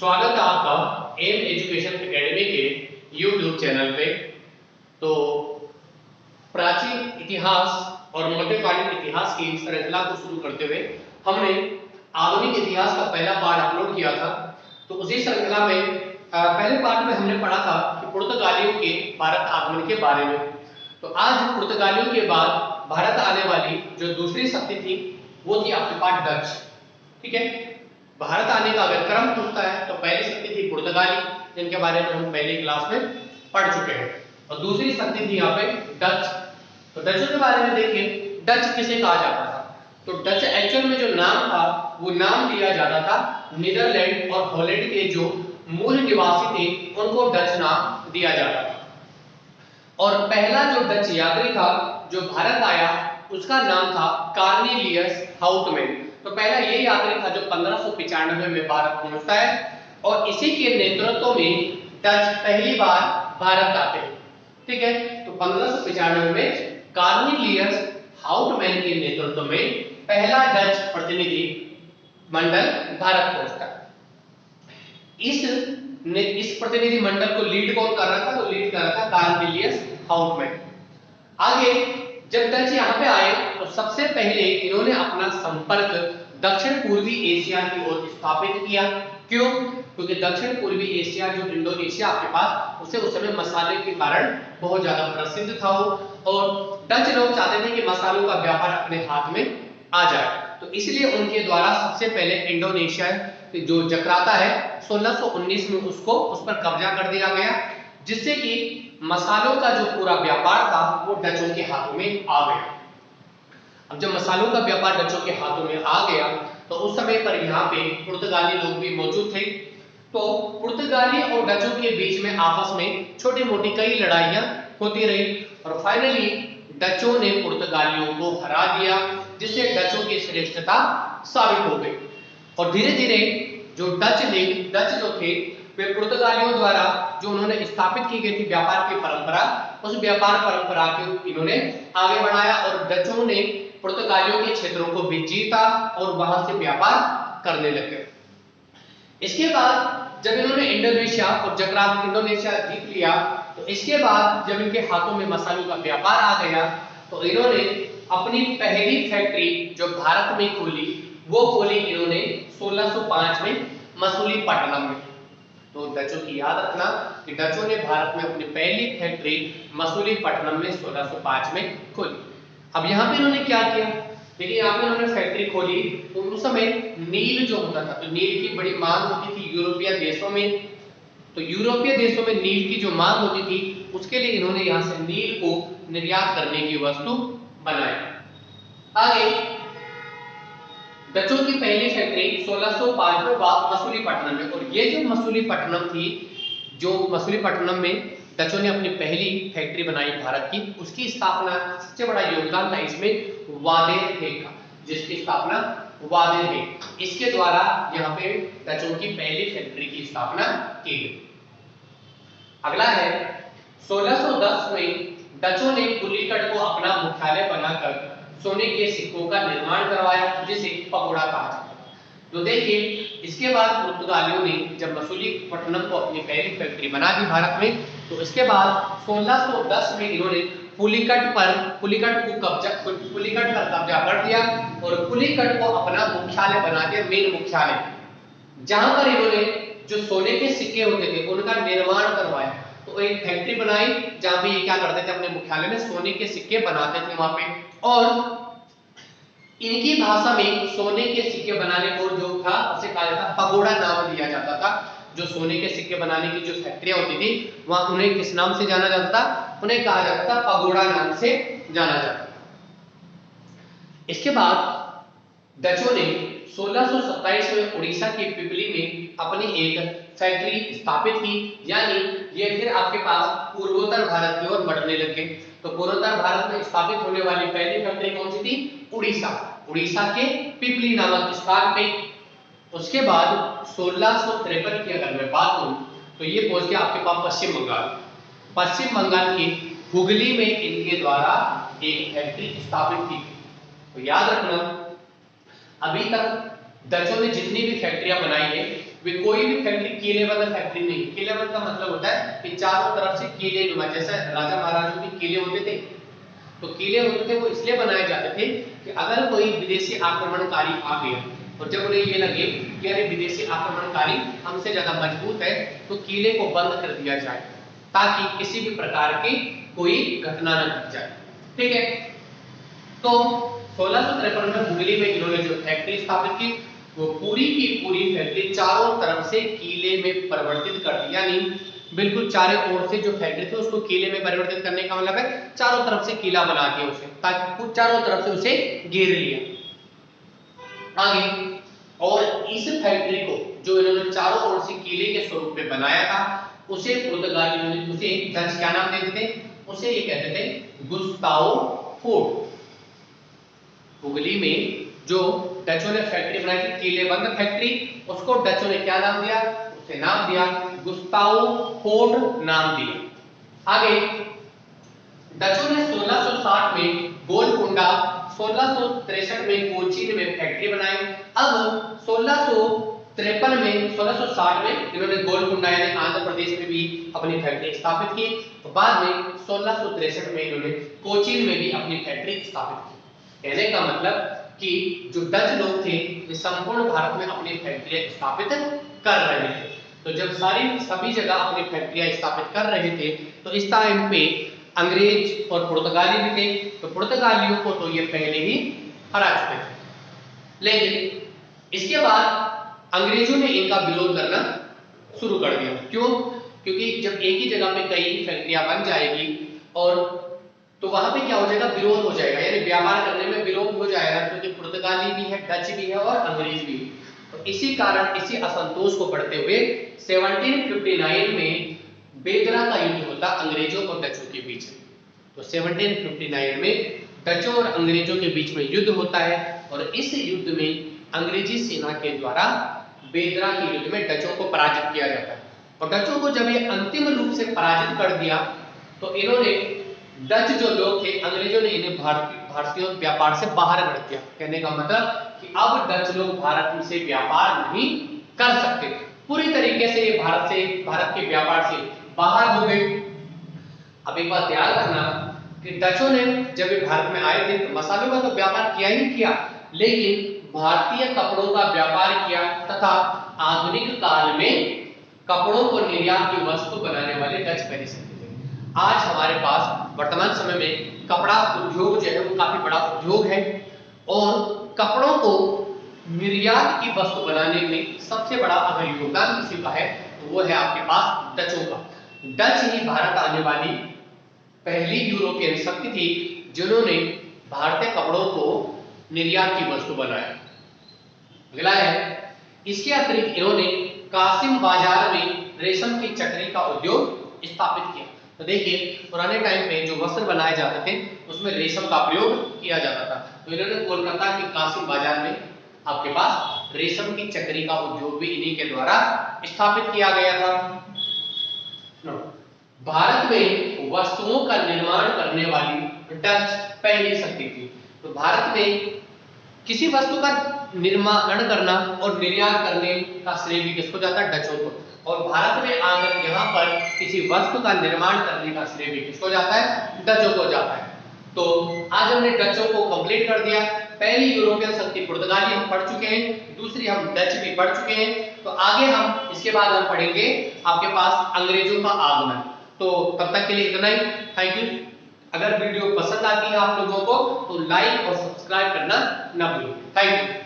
स्वागत है आपका एम एजुकेशन एकेडमी के यूट्यूब चैनल पे। तो प्राचीन इतिहास और मध्यकालीन इतिहास की श्रृंखला को शुरू करते हुए हमने आधुनिक इतिहास का पहला पार्ट अपलोड किया था। तो उसी श्रृंखला में पहले पार्ट में हमने पढ़ा था कि पुर्तगालियों के भारत आगमन के बारे में। तो आज पुर्तगालियों के बाद भारत आने वाली जो दूसरी शक्ति थी वो थी आपके पास डच। ठीक है, भारत आने का अगर क्रम पूछता है तो पहली शक्ति थी पुर्तगाली, जिनके बारे में हम पहली क्लास में पढ़ चुके हैं, और दूसरी शक्ति थी यहाँ पे डच। तो डचों के बारे में देखिए, डच किसे कहा जाता था? तो डच एक्चुअल में जो नाम था वो नाम दिया जाता था नीदरलैंड और हॉलैंड के जो मूल निवासी थे उनको डच नाम दिया जाता था। और पहला जो डच यात्री था जो भारत आया उसका नाम था कार्नेलियस हाउटमैन। तो पहला ये यात्री था जो 1595 में भारत पहुंचता है, और इसी के नेतृत्व में डच पहली बार भारत आते हैं। ठीक है, तो 1595 में कार्नेलियस हाउटमैन के नेतृत्व में पहला डच प्रतिनिधि मंडल भारत पहुंचता है। इस प्रतिनिधि मंडल को लीड कौन कर रहा था? तो लीड कर रहा था कार्नेलियस हाउटमैन। आगे जब डच यहाँ पे आए तो सबसे पहले इन्होंने अपना संपर्क दक्षिण पूर्वी एशिया की ओर स्थापित किया। क्यों? क्योंकि दक्षिण पूर्वी एशिया जो इंडोनेशिया आपके पास उसे उस समय मसाले के कारण बहुत ज्यादा प्रसिद्ध था वो, और डच लोग चाहते थे कि मसालों का व्यापार अपने हाथ में आ जाए। तो इसलिए उनके द्वारा सबसे पहले इंडोनेशिया जो जकार्ता है 1619 में उस पर कब्जा कर दिया गया, जिससे कि मसालों का जो पूरा व्यापार था वो डचों के हाथों में आ गया। अब जब मसालों का व्यापार डचों के हाथों में आ गया तो उस समय पर यहाँ पे पुर्तगाली लोग भी मौजूद थे। तो पुर्तगाली और डचों के बीच में आपस में छोटी मोटी कई लड़ाइयां होती रही, और फाइनली डचों ने पुर्तगालियों को हरा दिया, जिससे डचों की श्रेष्ठता साबित हो गई। और धीरे धीरे जो डच जो थे वे पुर्तगालियों द्वारा जो उन्होंने स्थापित की गई थी व्यापार की परंपरा, उस व्यापार परंपरा को इन्होंने आगे बढ़ाया, और डचों ने पुर्तगालियों के क्षेत्रों को भी जीता और वहां से व्यापार करने लगे। इसके बाद जब इन्होंने इंडोनेशिया और इंडोनेशिया जीत लिया, तो इसके बाद जब इनके हाथों में मसालों का व्यापार आ गया तो इन्होंने अपनी पहली फैक्ट्री जो भारत में खोली वो खोली इन्होंने 1605 में मसूलीपट्टनम में। तो डचों की याद रखना कि डचों ने भारत में अपनी पहली फैक्ट्री मसूलीपट्टनम में 1605 में खोली। अब यहाँ पे इन्होंने क्या किया? देखिए यहाँ पे इन्होंने फैक्ट्री खोली तो उस समय नील जो होता था, तो नील की बड़ी मांग होती थी यूरोपीय देशों में। तो यूरोपीय देशों में नील की जो मांग होती थी उसके लिए इन्होंने यहाँ से नील को निर्यात करने की वस्तु बनाई। आगे डचों की पहली फैक्ट्री 1605 में मसूलीपट्टनम में, और ये जो मसूलीपट्टनम थी, जो मसूलीपट्टनम में डचों ने अपनी पहली फैक्ट्री बनाई भारत की, उसकी स्थापना सबसे बड़ा योगदान था इसमें वादेर हेग का, जिसकी स्थापना वादेर हेग, इसके द्वारा यहाँ पे डचों की पहली फैक्ट्री की स्थापना की गई। अगला है 1610 में डचों ने पुलिकट को अपना मुख्यालय बनाकर सोने के सिक्कों का निर्माण करवाया, जिसे पगोड़ा कहा जाता है। तो देखिए इसके बाद पुर्तगालियों ने जब मसूलीपट्टनम को अपनी पहली फैक्ट्री बना दी भारत में, तो इसके बाद 1610 में इन्होंने पुलिकट पर कब्जा कर दिया और पुलिकट को अपना मुख्यालय बना दिया, मेन मुख्यालय, जहां पर इन्होंने जो सोने के सिक्के होते थे उनका निर्माण करवाया। तो एक फैक्ट्री बनाई जहां पे ये क्या करते थे, अपने मुख्यालय में सोने के सिक्के बनाते थे वहां पे, और इनकी भाषा में सोने के सिक्के बनाने को जो था उसे कहा जाता पगोड़ा नाम दिया जाता था। जो सोने के सिक्के बनाने की जो फैक्ट्रियां होती थी वहां उन्हें किस नाम से जाना जाता था? उन्हें कहा जाता था पगोड़ा नाम से जाना जाता था। इसके बाद डचों ने 1627 में उड़ीसा के पिपली में अपनी एक फैक्ट्री स्थापित की, यानी ये फिर आपके पास पूर्वोत्तर भारत की ओर बढ़ने लगे। तो पूर्वोत्तर भारत में स्थापित होने वाली पहली फैक्ट्री कौन सी थी? उड़ीसा के पिपली नामक स्थान पे। उसके बाद 1653 की अगर मैं बात करूं तो ये पहुंच गया आपके पास पश्चिम बंगाल की हुगली में इनके द्वारा एक फैक्ट्री स्थापित की। तो याद रखना अभी तक डचों ने जितनी भी फैक्ट्रियां बनाई है वे कोई भी फैक्ट्री किलेबंद फैक्ट्री नहीं। किलेबंद का मतलब होता है कि चारों तरफ से किले नुमा, जैसे राजा महाराजों के किले होते थे, तो किले होते थे वो इसलिए बनाए जाते थे कि अगर कोई विदेशी आक्रमणकारी आ गया और जब उन्हें ये लगे कि अरे विदेशी आक्रमणकारी हमसे ज्यादा मजबूत है, तो किले को बंद कर दिया जाए ताकि किसी भी प्रकार की कोई घटना न घट जाए। ठीक है, तो 1653 में हुगली में इन्होंने जो फैक्ट्री स्थापित की, वो पूरी की पूरी फैक्ट्री चारों तरफ से किले में परिवर्तित कर दी, यानी बिल्कुल चारों ओर से जो फैक्ट्री थी उसको किले में परिवर्तित करने का मतलब है चारों तरफ से किला बना दिया उसे, ताकि चारों तरफ से उसे घेर लिया आगे। और इस फैक्ट्री को जो इन्होंने चारों ओर से किले के स्वरूप में बनाया था, उसे पुर्तगालियों ने, उसे डच क्या नाम देते थे, उसे ये कहते थे गुस्ताओ फोर्ट। हुगली में जो डचों ने फैक्ट्री बनाई थी किलेबंद फैक्ट्री, उसको डचों ने क्या नाम दिया, उसे नाम दिया गुस्ताओ फोर्ट नाम दिया। आगे डचों ने 1660 में गोलकुंडा, 1663 में कोचीन में फैक्ट्री बनाई। अब 1653 में 1660 में इन्होंने गोलकुंडा यानी आंध्र प्रदेश में भी अपनी फैक्ट्री स्थापित की, तो बाद में 1663 में इन्होंने कोचीन में भी अपनी फैक्ट्री स्थापित की। कहने का मतलब कि जो डच लोग थे वे संपूर्ण भारत में अपनी फैक्ट्रियां स्थापित कर रहे थे। तो जब सभी जगह अपनी फैक्ट्रियां स्थापित कर रहे थे, तो इस टाइम पे अंग्रेज और पुर्तगाली भी थे, तो पुर्तगालियों को तो ये पहले ही हरा चुके थे, लेकिन इसके बाद अंग्रेजों ने इनका विरोध करना शुरू कर दिया। क्यों? क्योंकि जब एक ही जगह पे कई फैक्ट्रियां बन जाएगी और तो वहां पे क्या हो जाएगा, विरोध हो जाएगा, यानी व्यापार करने में विरोध हो जाएगा, क्योंकि पुर्तगाली भी है, डच भी है और अंग्रेज भी है। तो इसी कारण इसी असंतोष को बढ़ते हुए 1759 में बेदरा का युद्ध होता अंग्रेजों और डचों के बीच। तो 1759 में डचों और अंग्रेजों के बीच में युद्ध होता है और इस युद्ध में अंग्रेजी सेना के द्वारा बेदरा के युद्ध में डचों को पराजित किया जाता है। और डचों को जब ये अंतिम रूप से पराजित कर दिया, तो इन्होंने डच जो लोग थे, अंग्रेजों ने इन्हें भारतीय व्यापार से बाहर कर दिया। कहने का मतलब कि अब डच लोग भारत से व्यापार नहीं कर सकते, पूरी तरीके से ये भारत के व्यापार से बाहर हो गए। अब एक बात ध्यान रखना कि डचों ने जब ये भारत में आए थे तो मसालों का तो व्यापार किया ही किया, लेकिन भारतीय कपड़ों का व्यापार किया तथा आधुनिक काल में कपड़ों को निर्यात की वस्तु बनाने वाले डच पहले से थे। आज हमारे पास वर्तमान समय में कपड़ा उद्योग जो है वो काफी बड़ा उद्योग है और कपड़ों को निर्यात की वस्तु बनाने में सबसे बड़ा अगर योगदान किसी का है तो वो है आपके पास डचों का। डच ही भारत आने वाली पहली यूरोपियन शक्ति थी जिन्होंने भारतीय कपड़ों को निर्यात की वस्तु बनाया। अगला है, इसके अतिरिक्त इन्होंने कासिम बाजार में रेशम की चक्री का उद्योग स्थापित किया। तो देखिए पुराने टाइम पे जो वस्त्र बनाए जाते थे उसमें रेशम का प्रयोग किया जाता था, तो इन्होंने कोलकाता के कासिम बाजार में आपके पास रेशम की चक्री का उद्योग भी इन्हीं के द्वारा स्थापित किया गया था। भारत में वस्तुओं का निर्माण करने वाली डच पहली शक्ति थी। तो भारत में किसी वस्तु का निर्माण करना और निर्यात करने का श्रेय भी किसको जाता है, डचों को। और भारत में आकर यहाँ पर किसी वस्तु का निर्माण करने का श्रेय भी किसको जाता है, डचों को जाता है। तो आज हमने डचों को कंप्लीट कर दिया। पहली यूरोपियन शक्ति पुर्तगाली हम पढ़ चुके हैं, दूसरी हम डच भी पढ़ चुके हैं। तो आगे हम इसके बाद हम पढ़ेंगे आपके पास अंग्रेजों का आगमन। तो तब तक के लिए इतना ही, थैंक यू। अगर वीडियो पसंद आती है आप लोगों को तो लाइक और सब्सक्राइब करना ना भूलें। Thank you.